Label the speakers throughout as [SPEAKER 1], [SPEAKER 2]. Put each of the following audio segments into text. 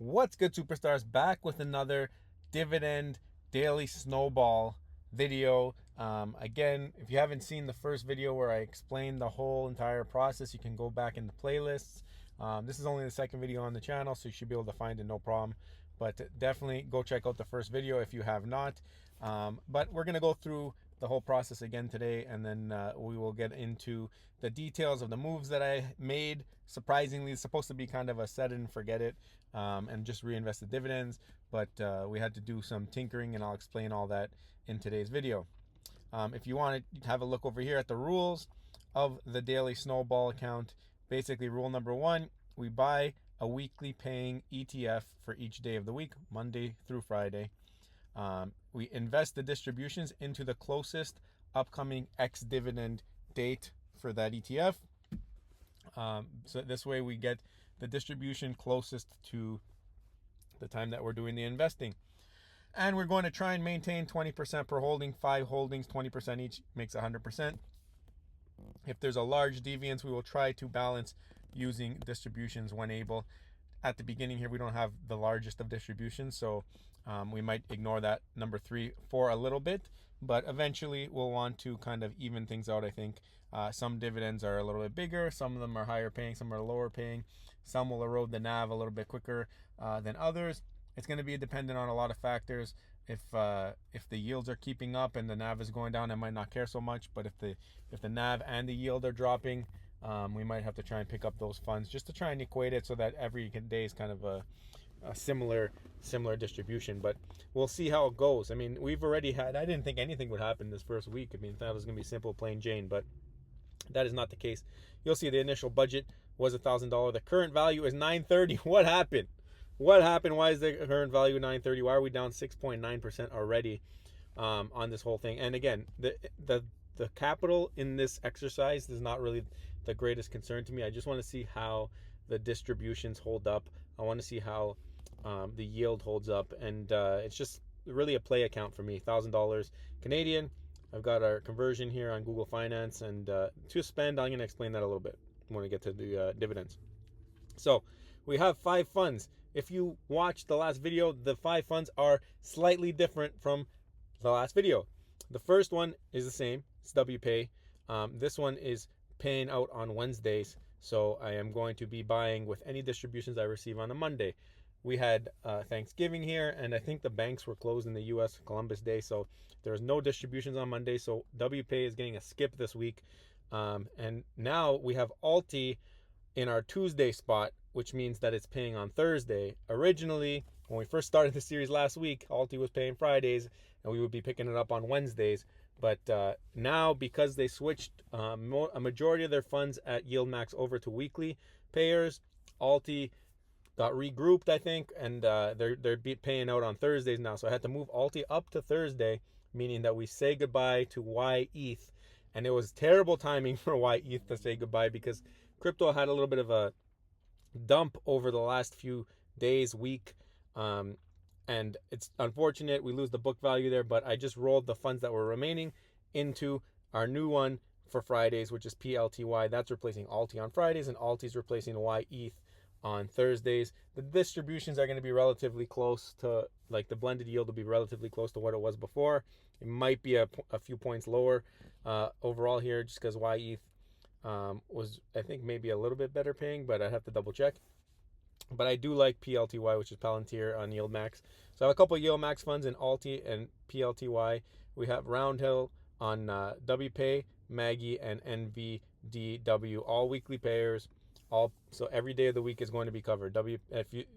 [SPEAKER 1] What's good, superstars? Back with another dividend daily snowball video. Again, if you haven't seen the first video where I explained the whole entire process, you can go back in the playlists. This is only the second video on the channel, so you should be able to find it no problem. But definitely go check out the first video if you have not. But we're going to go through the whole process again today, and then we will get into the details of the moves that I made. Surprisingly, it's supposed to be kind of a set it and forget it, and just reinvest the dividends, but we had to do some tinkering, and I'll explain all that in today's video. If you want to have a look over here at the rules of the daily snowball account, basically rule number one, we buy a weekly paying ETF for each day of the week, Monday through Friday. We invest the distributions into the closest upcoming ex-dividend date for that ETF. So this way we get the distribution closest to the time that we're doing the investing. And we're going to try and maintain 20% per holding, 5 holdings, 20% each makes 100%. If there's a large deviance, we will try to balance using distributions when able. At the beginning here, we don't have the largest of distributions, so we might ignore that number 3 for a little bit, but eventually we'll want to kind of even things out. I think some dividends are a little bit bigger, some of them are higher paying, some are lower paying, some will erode the NAV a little bit quicker than others. It's going to be dependent on a lot of factors. If the yields are keeping up and the NAV is going down, I might not care so much, but if the NAV and the yield are dropping, we might have to try and pick up those funds just to try and equate it so that every day is kind of a similar distribution. But we'll see how it goes. I mean, we've already had, I didn't think anything would happen this first week. I mean, I thought it was going to be simple, plain Jane, but that is not the case. You'll see the initial budget was $1,000. The current value is $930. What happened? What happened? Why is the current value $930? Why are we down 6.9% already on this whole thing? And again, the capital in this exercise is not really the greatest concern to me. I just want to see how the distributions hold up. I want to see how the yield holds up, and it's just really a play account for me. $1,000 Canadian. I've got our conversion here on Google Finance, and to spend, I'm going to explain that a little bit when we get to the dividends. So we have 5 funds. If you watched the last video, the 5 funds are slightly different from the last video. The first one is the same. It's WPAY. This one is paying out on Wednesdays, so I am going to be buying with any distributions I receive on a Monday. We had Thanksgiving here, and I think the banks were closed in the U.S. Columbus Day, so there was no distributions on Monday, so WPAY is getting a skip this week. And now we have ULTY in our Tuesday spot, which means that it's paying on Thursday. Originally, when we first started the series last week, ULTY was paying Fridays, and we would be picking it up on Wednesdays. But now, because they switched a majority of their funds at Yieldmax over to weekly payers, ULTY got regrouped, I think, and they're paying out on Thursdays now. So I had to move ULTY up to Thursday, meaning that we say goodbye to YETH. And it was terrible timing for YETH to say goodbye because crypto had a little bit of a dump over the last few days, week. And it's unfortunate we lose the book value there, but I just rolled the funds that were remaining into our new one for Fridays, which is PLTY. That's replacing ULTY on Fridays, and ULTY is replacing YETH on Thursdays. The distributions are going to be relatively close to, like, the blended yield will be relatively close to what it was before. It might be a few points lower overall here, just because YETH was, I think, maybe a little bit better paying, but I have to double check. But I do like PLTY, which is Palantir on Yieldmax. So I have a couple of Yieldmax funds in ULTY and PLTY. We have Roundhill on WPAY, MAGY, and NVDW, all weekly payers. So every day of the week is going to be covered.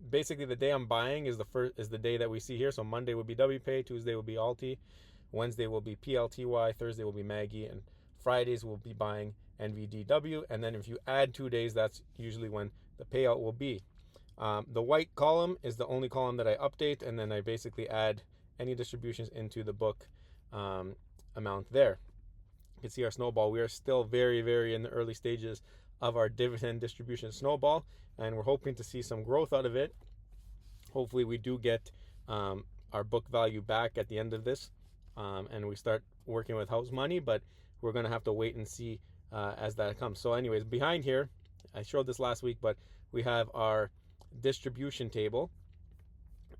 [SPEAKER 1] Basically the day I'm buying is the day that we see here. So Monday will be WPAY, Tuesday will be ULTY, Wednesday will be PLTY, Thursday will be MAGY, and Fridays will be buying NVDW. And then if you add 2 days, that's usually when the payout will be. The white column is the only column that I update, and then I basically add any distributions into the book amount there. You can see our snowball. We are still very, very in the early stages of our dividend distribution snowball, and we're hoping to see some growth out of it. Hopefully we do get our book value back at the end of this, and we start working with house money, but we're going to have to wait and see as that comes. So anyways, behind here, I showed this last week, but we have our distribution table,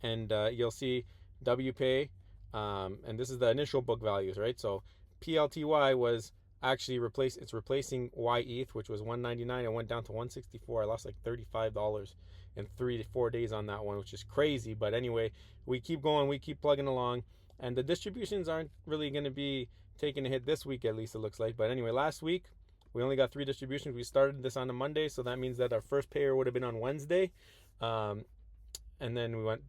[SPEAKER 1] and you'll see WPAY, and this is the initial book values, right? So PLTY was actually it's replacing YETH, which was $199 and went down to $164. I lost like $35 in 3 to 4 days on that one, which is crazy. But anyway, we keep going, we keep plugging along, and the distributions aren't really going to be taking a hit this week, at least it looks like. But anyway, last week we only got 3 distributions. We started this on a Monday, so that means that our first payer would have been on Wednesday, and then we went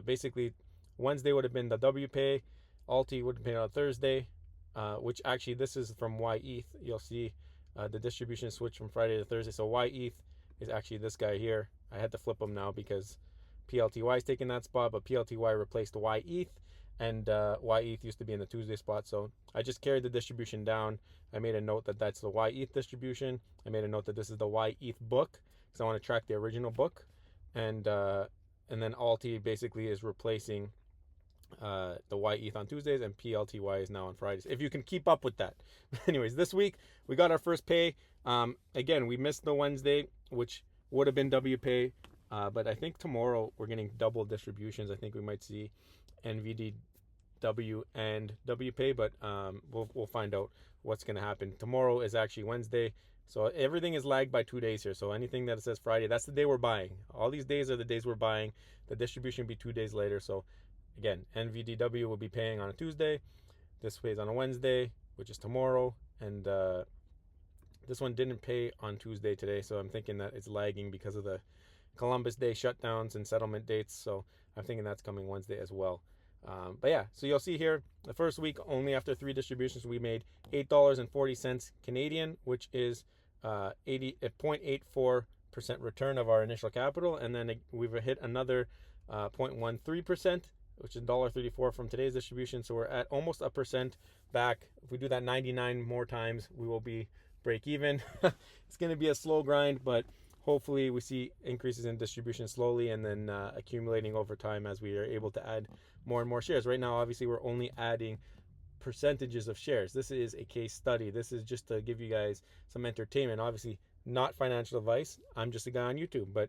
[SPEAKER 1] basically Wednesday would have been the WPAY, ULTY would have been on Thursday, which actually this is from YETH. You'll see the distribution switch from Friday to Thursday. So YETH is actually this guy here. I had to flip him now because PLTY is taking that spot, but PLTY replaced YETH, and YETH used to be in the Tuesday spot. So I just carried the distribution down. I made a note that that's the YETH distribution. I made a note that this is the YETH book because I want to track the original book, and then ULTY basically is replacing the YETH on Tuesdays, and PLTY is now on Fridays, if you can keep up with that. Anyways, this week we got our first pay. Again, we missed the Wednesday, which would have been WPAY, but I think tomorrow we're getting double distributions. I think we might see NVDW and WPAY, but we'll find out what's going to happen. Tomorrow is actually Wednesday, so everything is lagged by 2 days here. So anything that says Friday, that's the day we're buying. All these days are the days we're buying. The distribution will be 2 days later. So again, NVDW will be paying on a Tuesday. This pays on a Wednesday, which is tomorrow. And this one didn't pay on Tuesday today, so I'm thinking that it's lagging because of the Columbus Day shutdowns and settlement dates. So I'm thinking that's coming Wednesday as well. But yeah, so you'll see here, the first week, only after 3 distributions, we made $8.40 Canadian, which is 0.84% return of our initial capital. And then we've hit another 0.13%, which is $1.34 from today's distribution. So we're at almost a percent back. If we do that 99 more times, we will be break even. It's going to be a slow grind, but hopefully we see increases in distribution slowly and then accumulating over time as we are able to add more and more shares. Right now, obviously, we're only adding percentages of shares. This is a case study. This is just to give you guys some entertainment. Obviously, not financial advice. I'm just a guy on YouTube, but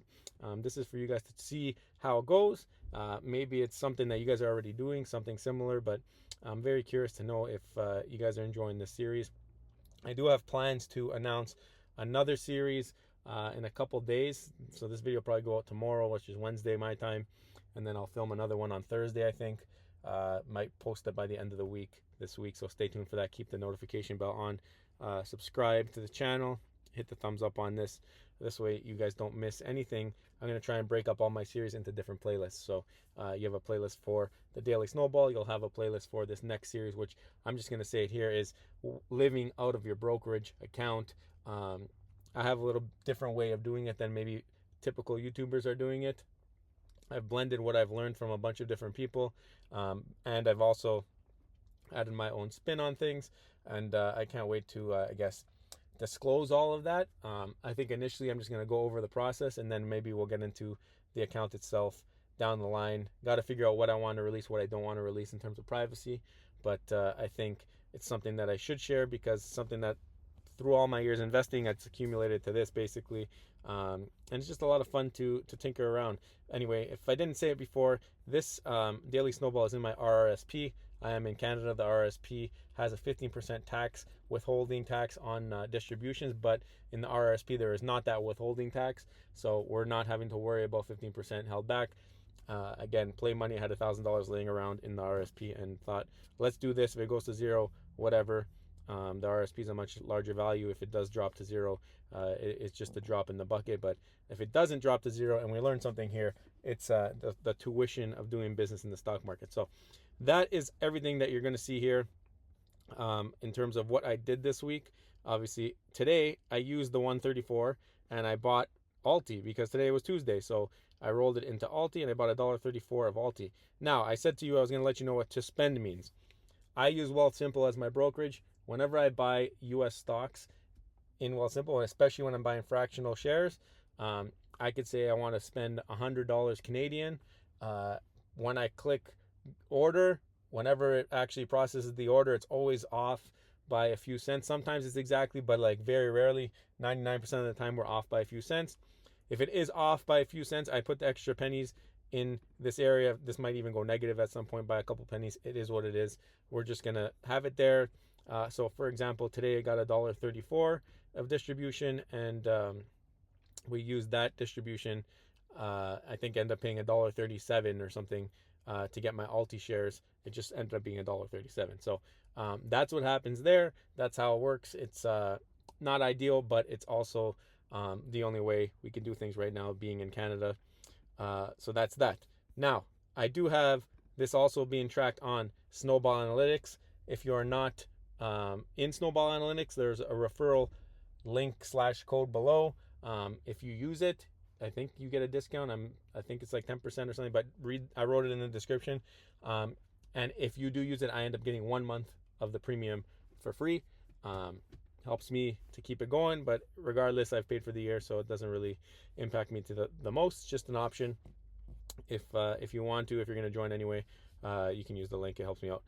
[SPEAKER 1] this is for you guys to see how it goes. Maybe it's something that you guys are already doing, something similar, but I'm very curious to know if you guys are enjoying this series. I do have plans to announce another series in a couple days. So this video will probably go out tomorrow, which is Wednesday my time, and then I'll film another one on Thursday, I think. Might post it by the end of the week this week, so stay tuned for that. Keep the notification bell on. Subscribe to the channel. Hit the thumbs up on this. This way you guys don't miss anything. I'm going to try and break up all my series into different playlists. So you have a playlist for the Daily Snowball. You'll have a playlist for this next series, which I'm just going to say it here, is living out of your brokerage account. I have a little different way of doing it than maybe typical YouTubers are doing it. I've blended what I've learned from a bunch of different people, and I've also added my own spin on things, and I can't wait to, I guess, disclose all of that. I think initially I'm just going to go over the process, and then maybe we'll get into the account itself down the line. Got to figure out what I want to release, what I don't want to release in terms of privacy, but I think it's something that I should share because it's something that through all my years investing, it's accumulated to this basically, and it's just a lot of fun to tinker around. Anyway, if I didn't say it before, this Daily Snowball is in my RRSP. I am in Canada. The RRSP has a 15% tax withholding tax on distributions, but in the RRSP there is not that withholding tax, so we're not having to worry about 15% held back. Again, play money. I had $1,000 laying around in the RRSP and thought, let's do this. If it goes to zero, whatever. The RRSP is a much larger value. If it does drop to zero, it's just a drop in the bucket. But if it doesn't drop to zero, and we learned something here, it's the tuition of doing business in the stock market. So that is everything that you're going to see here in terms of what I did this week. Obviously, today I used the 134 and I bought ULTY because today was Tuesday. So I rolled it into ULTY and I bought $1.34 of ULTY. Now, I said to you I was going to let you know what to spend means. I use Wealthsimple as my brokerage. Whenever I buy U.S. stocks in Wealthsimple, and especially when I'm buying fractional shares, I could say I want to spend $100 Canadian. When I click order, whenever it actually processes the order, it's always off by a few cents. Sometimes it's exactly, but like very rarely, 99% of the time we're off by a few cents. If it is off by a few cents, I put the extra pennies in this area. This might even go negative at some point by a couple pennies. It is what it is. We're just gonna have it there. So for example, today I got $1.34 of distribution, and we used that distribution. I think ended up paying $1.37 or something to get my ULTY shares. It just ended up being $1.37. So that's what happens there. That's how it works. It's not ideal, but it's also the only way we can do things right now, being in Canada. So that's that. Now, I do have this also being tracked on Snowball Analytics. If you're not in Snowball Analytics, there's a referral link / code below. If you use it, I think you get a discount. I think it's like 10% or something, but I wrote it in the description. And if you do use it, I end up getting 1 month of the premium for free. Helps me to keep it going, but regardless, I've paid for the year, so it doesn't really impact me to the most. Just an option. If you want to, if you're going to join anyway, you can use the link. It helps me out.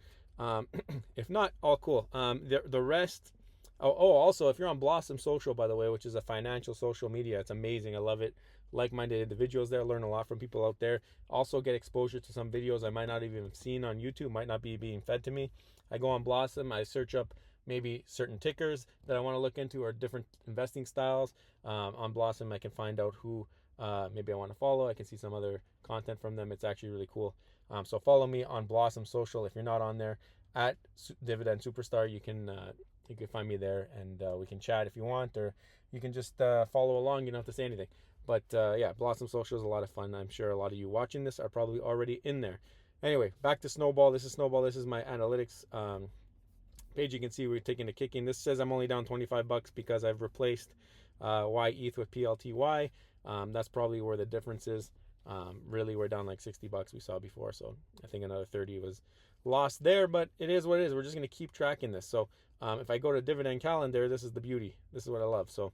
[SPEAKER 1] If not, all cool. The rest. Also, if you're on Blossom Social, by the way, which is a financial social media, it's amazing. I love it. Like-minded individuals there, learn a lot from people out there. Also get exposure to some videos I might not even have seen on YouTube, might not be being fed to me. I go on Blossom, I search up maybe certain tickers that I want to look into, or different investing styles. On Blossom, I can find out who maybe I want to follow. I can see some other content from them. It's actually really cool. So follow me on Blossom Social. If you're not on there, at Dividend Superstar, you can find me there, and we can chat if you want, or you can just follow along. You don't have to say anything. But yeah, Blossom Social is a lot of fun. I'm sure a lot of you watching this are probably already in there. Anyway, back to Snowball. This is Snowball. This is my analytics page. You can see we're taking a kicking. This says I'm only down $25 because I've replaced YETH with PLTY. That's probably where the difference is. Really, we're down like $60 we saw before, so I think another 30 was lost there, but it is what it is. We're just going to keep tracking this. So if I go to dividend calendar, this is the beauty. This is what I love. So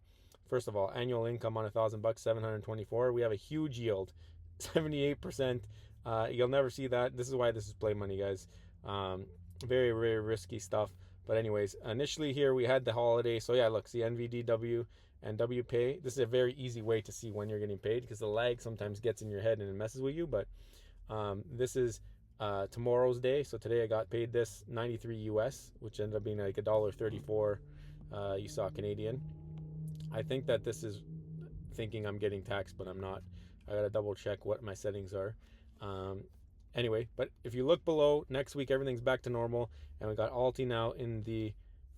[SPEAKER 1] first of all, annual income on $1,000, 724. We have a huge yield, 78%. You'll never see that. This is why this is play money, guys. Very, very risky stuff. But anyways, initially here we had the holiday. So yeah, look, see NVDW and WPAY. This is a very easy way to see when you're getting paid, because the lag sometimes gets in your head and it messes with you. But this is tomorrow's day. So today I got paid this 93 US, which ended up being like $1.34. You saw Canadian. I think that this is thinking I'm getting taxed, but I'm not. I gotta double check what my settings are. Anyway, but if you look below, next week everything's back to normal, and we got ULTY now in the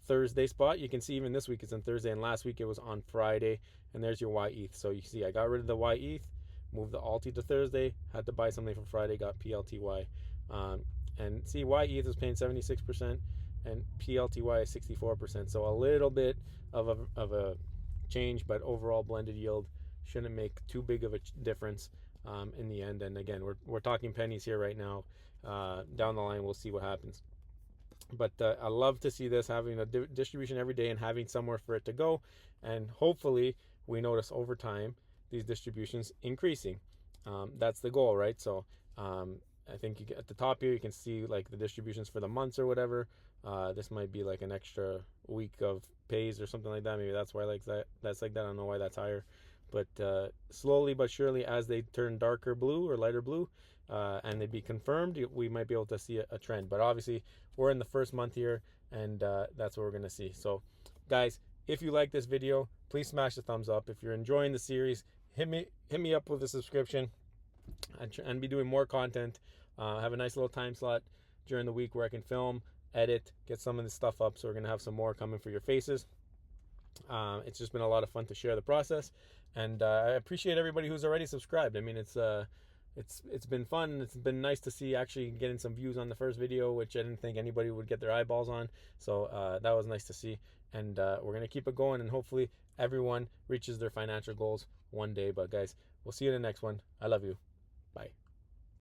[SPEAKER 1] Thursday spot. You can see even this week it's on Thursday, and last week it was on Friday. And there's your YETH. So you see I got rid of the YETH, moved the ULTY to Thursday, had to buy something for Friday, got PLTY. And see, YETH is paying 76% and PLTY is 64%. So a little bit of a change, but overall blended yield shouldn't make too big of a difference in the end. And again, we're talking pennies here right now. Down the line, we'll see what happens. But I love to see this, having a distribution every day and having somewhere for it to go. And hopefully we notice over time these distributions increasing. That's the goal, right? So I think at the top here you can see like the distributions for the months or whatever. This might be like an extra week of pays or something like that. Maybe that's why that's like that. I don't know why that's higher. But slowly but surely, as they turn darker blue or lighter blue, and they be confirmed, we might be able to see a trend. But obviously we're in the first month here, and that's what we're going to see. So guys, if you like this video, please smash the thumbs up. If you're enjoying the series, hit me up with a subscription, and be doing more content. Have a nice little time slot during the week where I can film, edit, get some of this stuff up. So we're going to have some more coming for your faces. It's just been a lot of fun to share the process, and I appreciate everybody who's already subscribed. I mean, it's been fun. It's been nice to see actually getting some views on the first video, which I didn't think anybody would get their eyeballs on. So that was nice to see, and we're gonna keep it going, and hopefully everyone reaches their financial goals one day. But guys, we'll see you in the next one. I love you. Bye.